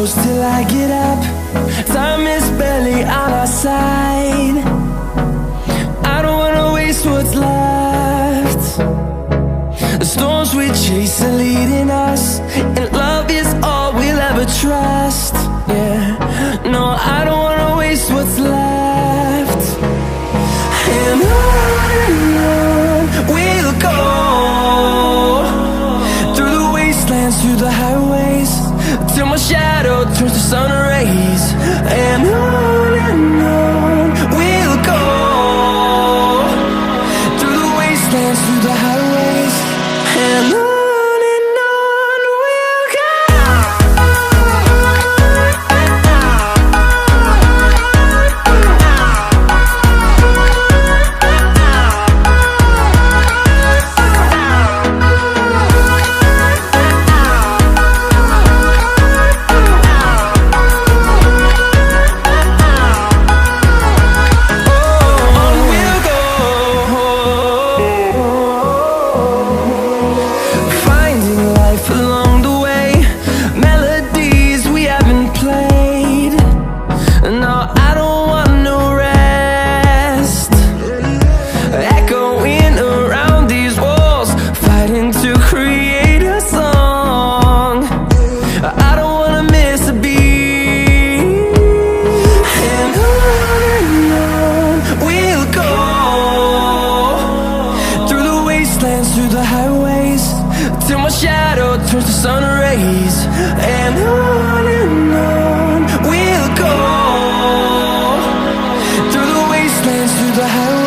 close till I get up. Time is barely on our side. I don't wanna waste what's left. The storms we chase are leading us, and love is all we'll ever trust. Yeah, no, I don't wanna waste what's left. And on we'll go, through the wastelands, through the highways, till my shadow turns to sun rays. And on we'll go, through the wastelands, through the highways, and on we'll go. Through the highways, till my shadow turns to sun rays. And on we'll go, through the wastelands, through the highways.